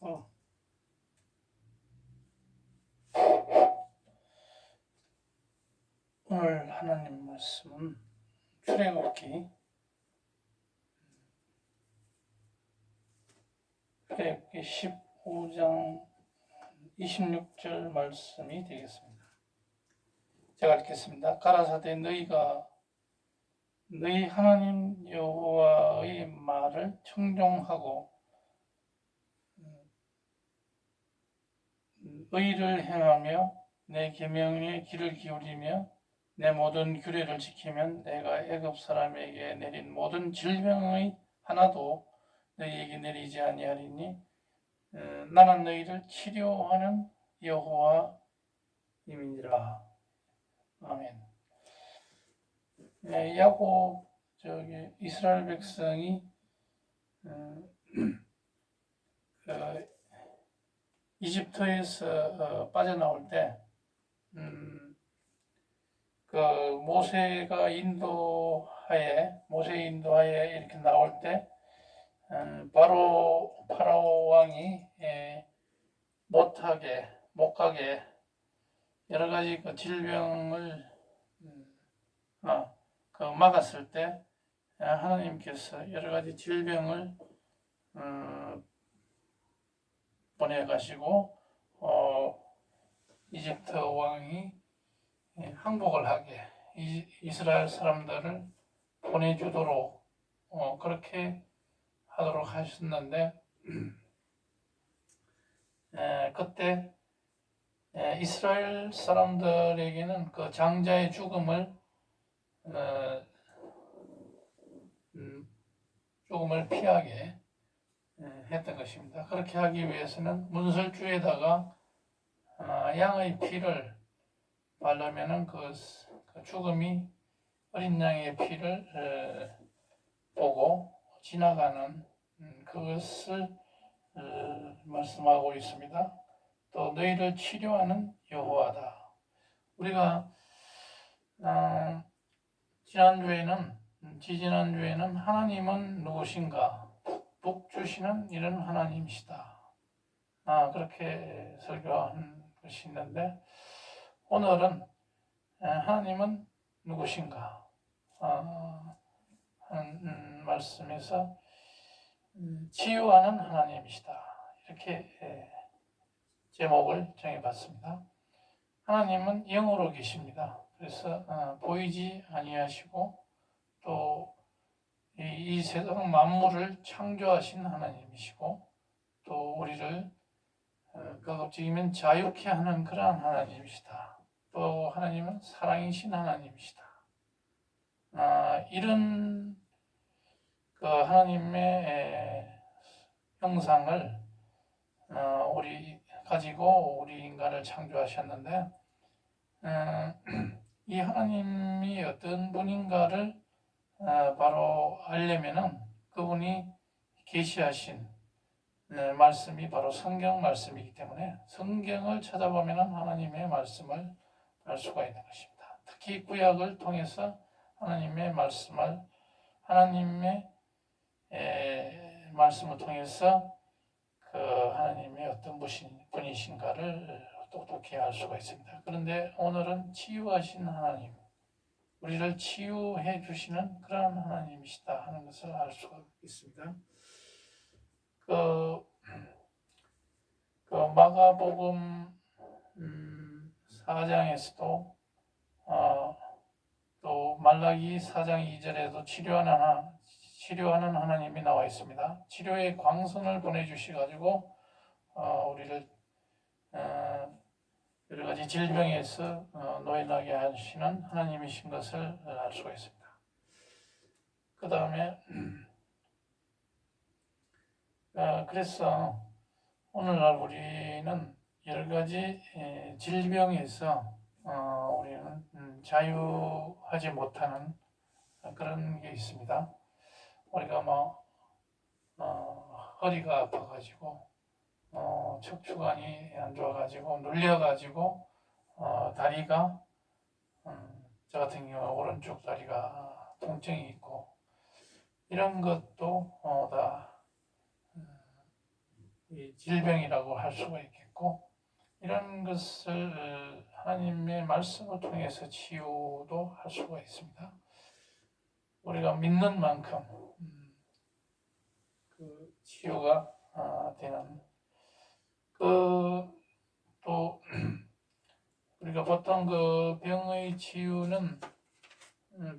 어, 오늘 하나님 말씀은 출애굽기 15장 26절 말씀이 되겠습니다. 제가 읽겠습니다. 가라사대 너희가 너희 하나님 여호와의 말을 청종하고 의를 행하며 내 계명에 귀를 기울이며 내 모든 규례를 지키면 내가 애굽 사람에게 내린 모든 질병의 하나도 너희에게 내리지 아니하리니 나는 너희를 치료하는 여호와임이니라. 아멘. 야곱 이스라엘 백성이 이집트에서 빠져나올 때 모세의 인도하에 이렇게 나올 때 바로 파라오 왕이 못 가게 여러 가지 질병을 막았을 때 하나님께서 여러 가지 질병을 보내가시고 이집트 왕이 항복을 하게 이스라엘 사람들을 보내주도록 그렇게 하도록 하셨는데 그때 이스라엘 사람들에게는 그 장자의 죽음을 피하게 했던 것입니다. 그렇게 하기 위해서는 문설주에다가 양의 피를 바르면은 그 죽음이 어린 양의 피를 보고 지나가는 그것을 말씀하고 있습니다. 또 너희를 치료하는 여호와다. 우리가 지지난주에는 하나님은 누구신가? 복 주시는 이런 하나님이시다. 그렇게 설교한 것이 있는데 오늘은 하나님은 누구신가? 하는 말씀에서 치유하는 하나님이시다. 이렇게 제목을 정해봤습니다. 하나님은 영으로 계십니다. 그래서 보이지 아니하시고 또 이 세상 만물을 창조하신 하나님이시고 또 우리를 가급적이면 자유케 하는 그러한 하나님이시다. 또 하나님은 사랑이신 하나님이시다. 이런 그 하나님의 형상을 우리 인간을 창조하셨는데 이 하나님이 어떤 분인가를 바로 알려면은 그분이 계시하신 말씀이 바로 성경 말씀이기 때문에 성경을 찾아보면은 하나님의 말씀을 알 수가 있는 것입니다. 특히 구약을 통해서 하나님의 말씀을 통해서 그 하나님의 어떤 분이신가를 똑똑히 알 수가 있습니다. 그런데 오늘은 치유하신 하나님, 우리를 치유해 주시는 그런 하나님이시다 하는 것을 알 수가 있습니다. 그 마가복음 4장에서도 또 말라기 4장 2절에도 치료하는 하나님이 나와 있습니다. 치료의 광선을 보내주셔가지고 우리를 여러 가지 질병에서 노인하게 하시는 하나님이신 것을 알 수가 있습니다. 그 다음에 그래서 오늘날 우리는 여러 가지 질병에서 우리는 자유하지 못하는 그런 게 있습니다. 우리가 허리가 아파가지고 척추관이 안 좋아가지고 눌려가지고 다리가 저 같은 경우 오른쪽 다리가 통증이 있고 이런 것도 다 이 질병이라고 할 수가 있겠고, 이런 것을 하나님의 말씀을 통해서 치유도 할 수가 있습니다. 우리가 믿는 만큼 그 치유가 되는, 또 우리가 보통 그 병의 치유는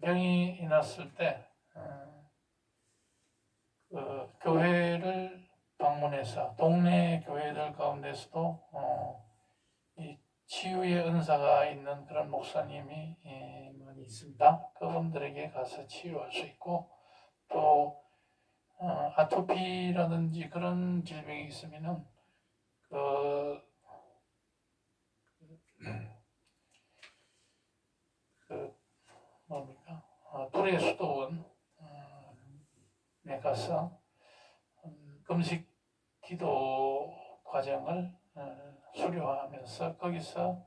병이 났을 때 그 교회를 방문해서 동네 교회들 가운데서도 이 치유의 은사가 있는 그런 목사님이 많이 있습니다. 그분들에게 가서 치유할 수 있고, 또 아토피라든지 그런 질병이 있으면은 그, 그 뭡니까 불의 수도원에 가서 금식 기도 과정을 수료하면서 거기서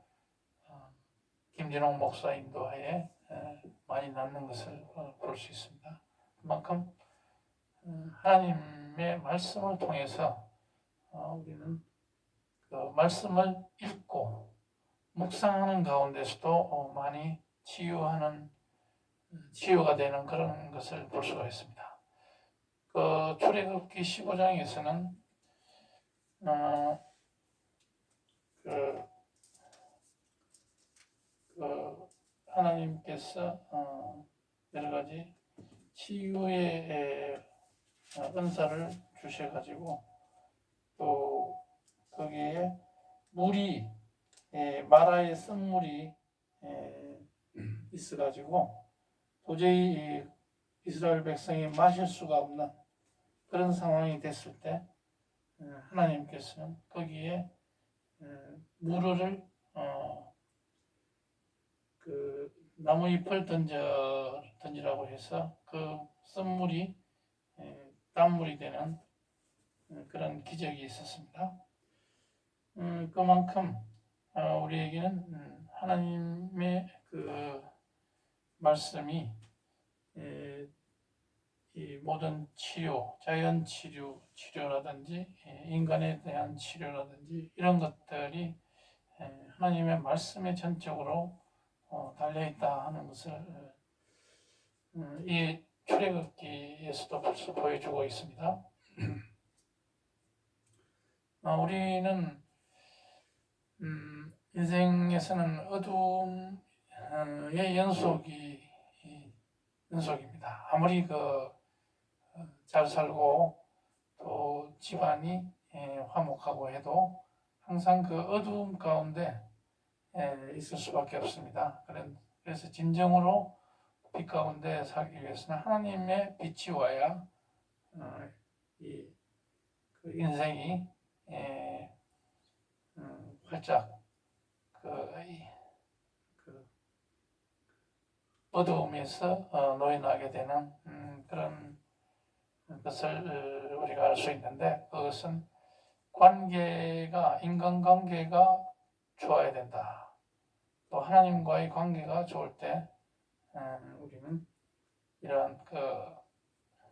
김진홍 목사 인도하에 많이 낫는 것을 볼 수 있습니다. 그만큼 하나님의 말씀을 통해서 우리는 그 말씀을 읽고 묵상하는 가운데서도 많이 치유가 되는 그런 것을 볼 수가 있습니다. 그 출애굽기 15장에서는 하나님께서 여러 가지 치유의 은사를 주셔가지고, 또 거기에 물이 마라의 쓴물이 있어가지고 도저히 이스라엘 백성이 마실 수가 없는 그런 상황이 됐을 때 하나님께서는 거기에 물을 그 나무잎을 던지라고 해서 그 쓴물이 땀물이 되는 그런 기적이 있었습니다. 그만큼 우리에게는 하나님의 그 말씀이 이 모든 치료, 자연 치료라든지 인간에 대한 치료라든지 이런 것들이 하나님의 말씀에 전적으로 달려있다 하는 것을 이 출애굽기에서도 벌써 보여주고 있습니다. 우리는 인생에서는 어둠의 연속입니다. 아무리 잘 살고 또 집안이 화목하고 해도 항상 그 어두움 가운데 있을 수밖에 없습니다. 그래서 진정으로 빛 가운데 살기 위해서는 하나님의 빛이 와야 그 인생이 활짝 그 어두움에서 노인하게 되는 그런 것을 우리가 알 수 있는데, 그것은 인간관계가 좋아야 된다. 또 하나님과의 관계가 좋을 때 우리는 이러한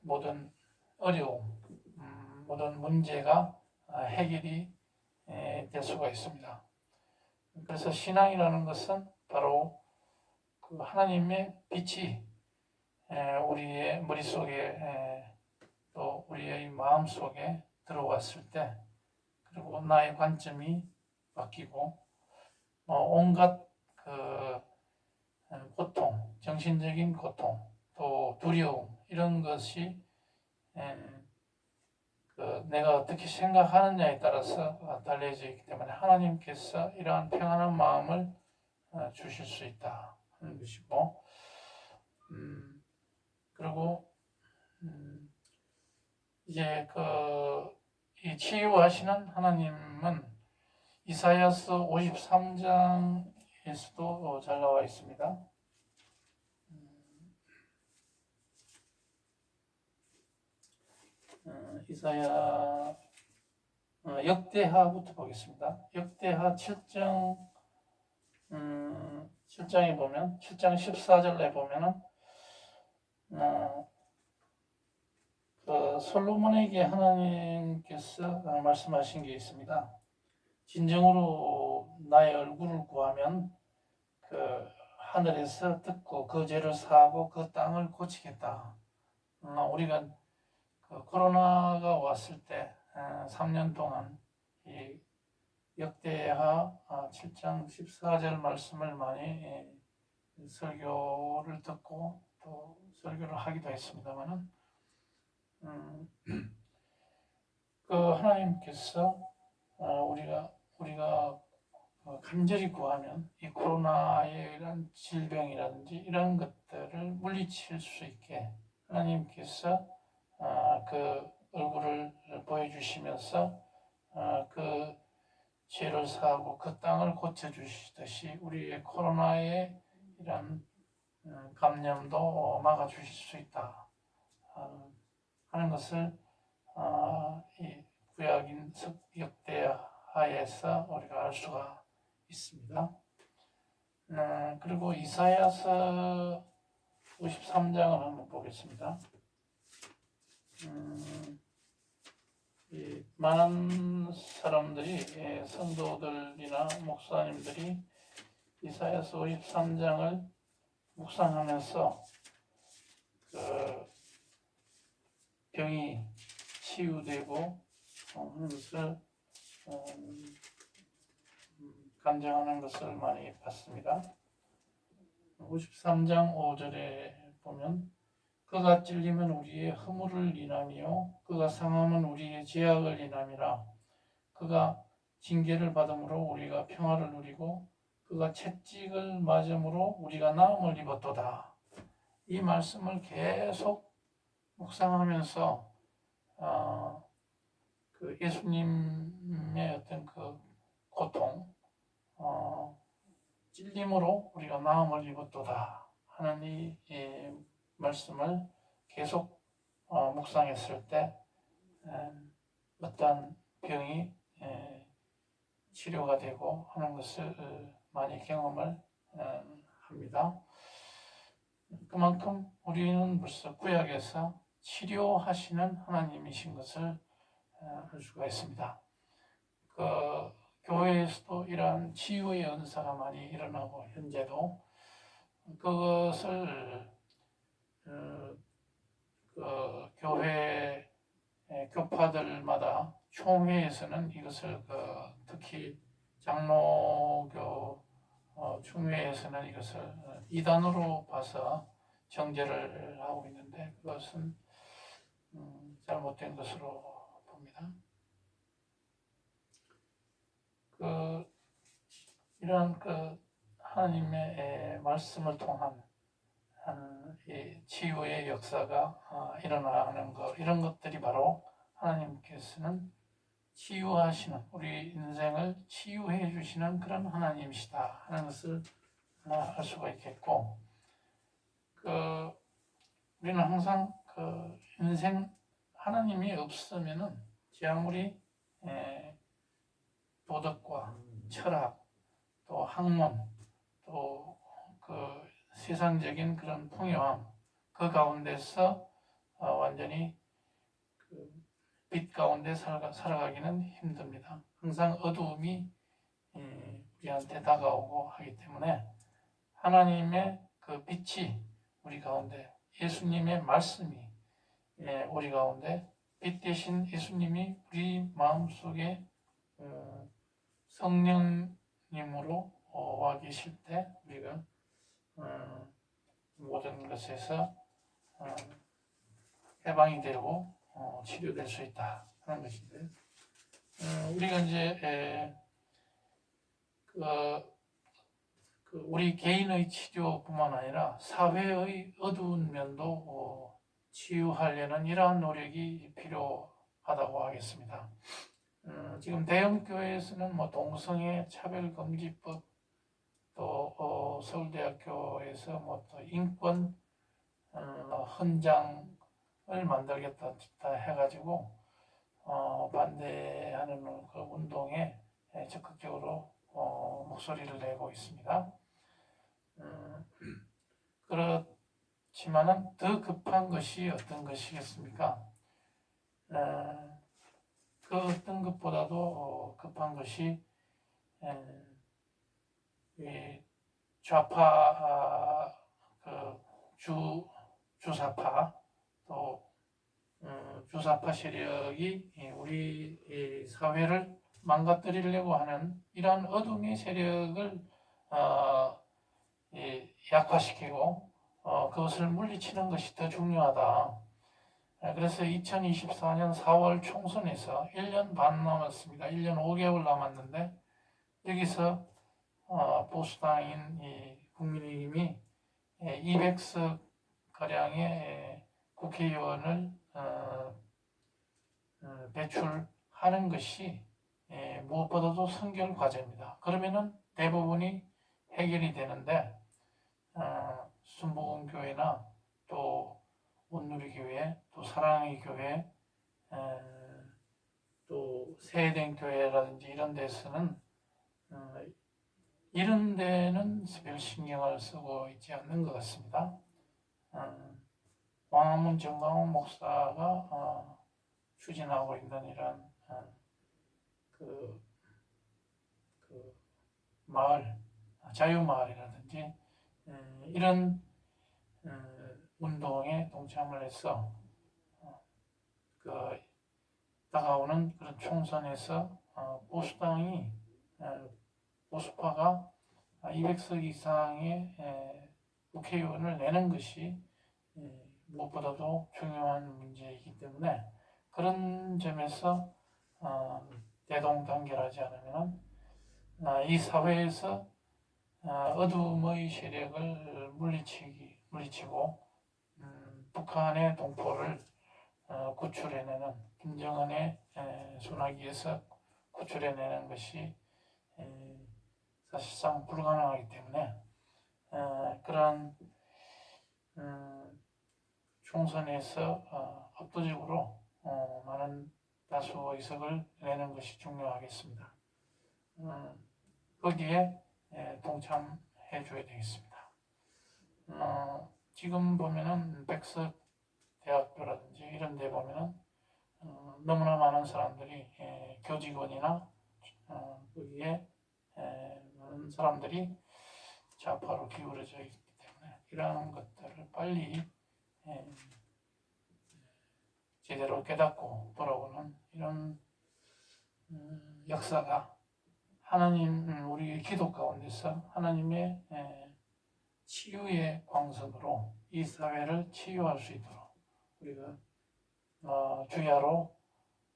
모든 어려움, 모든 문제가 해결이 될 수가 있습니다. 그래서 신앙이라는 것은 바로 그 하나님의 빛이 우리의 머릿속에 또 우리의 마음속에 들어왔을 때, 그리고 나의 관점이 바뀌고 온갖 고통, 정신적인 고통, 또 두려움 이런 것이 내가 어떻게 생각하느냐에 따라서 달려져 있기 때문에 하나님께서 이러한 평안한 마음을 주실 수 있다 하는 것이고, 그리고 이제 이 치유하시는 하나님은 이사야서 53장에서도 잘 나와 있습니다. 이사야 역대하부터 보겠습니다. 역대하 7장 7장에 보면 7장 14절에 보면은 솔로몬에게 하나님께서 말씀하신 게 있습니다. 진정으로 나의 얼굴을 구하면 그 하늘에서 듣고 그 죄를 사하고 그 땅을 고치겠다. 우리가 그 코로나가 왔을 때 3년 동안 이 역대하 7장 14절 말씀을 많이 설교를 듣고 또 설교를 하기도 했습니다만은 그 하나님께서 우리가 간절히 구하면 이 코로나의 이런 질병이라든지 이런 것들을 물리칠 수 있게 하나님께서 그 얼굴을 보여주시면서 그 죄를 사하고 그 땅을 고쳐주시듯이 우리의 코로나의 이런 감염도 막아주실 수 있다 하는 것을 이 구약인 역대하에서 우리가 알 수가 있습니다. 그리고 이사야서 53장을 한번 보겠습니다. 이 많은 사람들이 성도들이나 목사님들이 이사야서 53장을 묵상하면서 그 병이 치유되고 하는 것을 간증하는 것을 많이 봤습니다. 53장 5절에 보면 그가 찔리면 우리의 허물을 인하며 그가 상함은 우리의 죄악을 인함이라. 그가 징계를 받음으로 우리가 평화를 누리고 그가 채찍을 맞음으로 우리가 나음을 입었도다. 이 말씀을 계속 묵상하면서 그 예수님의 어떤 그 고통, 찔림으로 우리가 나음을 입었도다 하는 이 말씀을 계속 묵상했을 때 어떤 병이 치료가 되고 하는 것을 많이 경험을 합니다. 그만큼 우리는 벌써 구약에서 치료하시는 하나님이신 것을 알 수가 있습니다. 그 교회에서도 이러한 치유의 은사가 많이 일어나고 현재도 그것을 그 교회 교파들마다 총회에서는 이것을 특히 장로교 총회에서는 이것을 이단으로 봐서 정죄를 하고 있는데 그것은 잘못된 것으로 봅니다. 이런 하나님의 말씀을 통한 이 치유의 역사가 일어나는 것, 이런 것들이 바로 하나님께서는 치유하시는, 우리 인생을 치유해 주시는 그런 하나님이시다 하는 것을 알 수가 있겠고, 우리는 항상 인생 하나님이 없으면은 제 아무리 도덕과 철학, 또 학문, 또 세상적인 그런 풍요함, 그 가운데서 완전히 빛 가운데 살아가기는 힘듭니다. 항상 어두움이 우리한테 다가오고 하기 때문에 하나님의 그 빛이 우리 가운데, 예수님의 말씀이 우리 가운데, 빛 대신 예수님이 우리 마음속에 성령님으로 와 계실 때 우리가 모든 것에서 해방이 되고 치료될 수 있다 하는 것인데, 우리가 이제 우리 개인의 치료뿐만 아니라 사회의 어두운 면도 치유하려는 이러한 노력이 필요하다고 하겠습니다. 지금 대형 교회에서는 동성애 차별금지법, 또 서울대학교에서 또 인권 헌장을 만들겠다 해가지고 반대하는 그 운동에 적극적으로 목소리를 내고 있습니다. 그렇지만은 더 급한 것이 어떤 것이겠습니까? 그 어떤 것보다도 급한 것이 이 좌파 그 주사파 또 주사파 세력이 우리 이 사회를 망가뜨리려고 하는 이러한 어둠의 세력을 약화시키고 그것을 물리치는 것이 더 중요하다. 그래서 2024년 4월 총선에서 1년 반 남았습니다. 1년 5개월 남았는데 여기서 보수당인 국민의힘이 200석 가량의 국회의원을 배출하는 것이 무엇보다도 선결 과제입니다. 그러면은 대부분이 해결이 되는데 순복음교회나 또 온누리교회, 또 사랑의 교회, 또 세eden 교회라든지 이런 데서는 이런 데는 별 신경을 쓰고 있지 않는 것 같습니다. 광화문 정광훈 목사가 추진하고 있는 이런 그 마을, 자유마을이라든지 이런 운동에 동참을 해서 다가오는 그런 총선에서 보수당이 보수파가 200석 이상의 국회의원을 내는 것이 무엇보다도 중요한 문제이기 때문에 그런 점에서 대동단결하지 않으면 이 사회에서 어둠의 세력을 물리치고 북한의 동포를 구출해내는 김정은의 손아귀에서 구출해내는 것이 사실상 불가능하기 때문에 그러한 총선에서 압도적으로 많은 다수 의석을 내는 것이 중요하겠습니다. 거기에 동참해 줘야 되겠습니다. 지금 보면은 백석 대학교라든지 이런 데 보면은 너무나 많은 사람들이 교직원이나 거기에 많은 사람들이 좌파로 기울어져 있기 때문에 이러한 것들을 빨리 제대로 깨닫고 돌아오는 이런 역사가 하나님 우리 기도 가운데서 하나님의 치유의 광선으로 이 사회를 치유할 수 있도록 우리가 주야로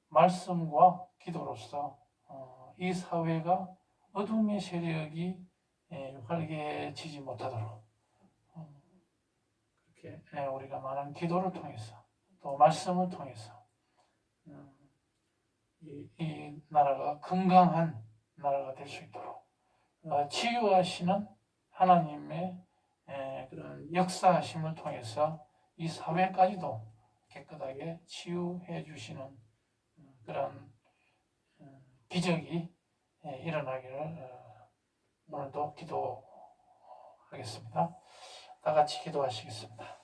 말씀과 기도로서 이 사회가 어둠의 세력이 활개치지 못하도록 그렇게 우리가 많은 기도를 통해서 또 말씀을 통해서 이 나라가 건강한 나라가 될 수 있도록 치유하시는 하나님의 그런 역사하심을 통해서 이 사회까지도 깨끗하게 치유해 주시는 그런 기적이 일어나기를 오늘도 기도하겠습니다. 다 같이 기도하시겠습니다.